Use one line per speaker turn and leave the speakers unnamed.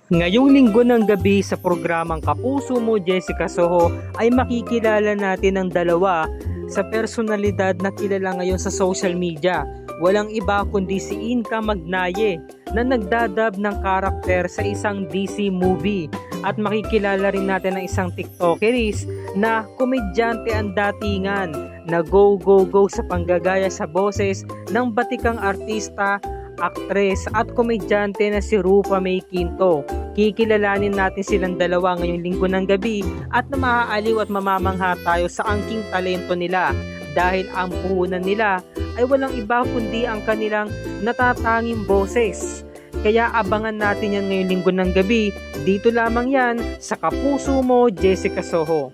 Ngayong linggo ng gabi sa programang Kapuso Mo, Jessica Soho, ay makikilala natin ang dalawa sa personalidad na kilala ngayon sa social media. Walang iba kundi si Inka Magnaye na nagdadub ng karakter sa isang DC movie. At makikilala rin natin ang isang TikTokeris na komedyante ang datingan na go sa panggagaya sa boses ng batikang artista, aktres at komedyante na si Rufa May Quinto. Kikilalanin natin silang dalawa ngayong linggo ng gabi at na maaaliw at mamamangha tayo sa angking talento nila dahil ang puhunan nila ay walang iba kundi ang kanilang natatanging boses. Kaya abangan natin yan ngayong linggo ng gabi. Dito lamang yan sa Kapuso Mo, Jessica Soho.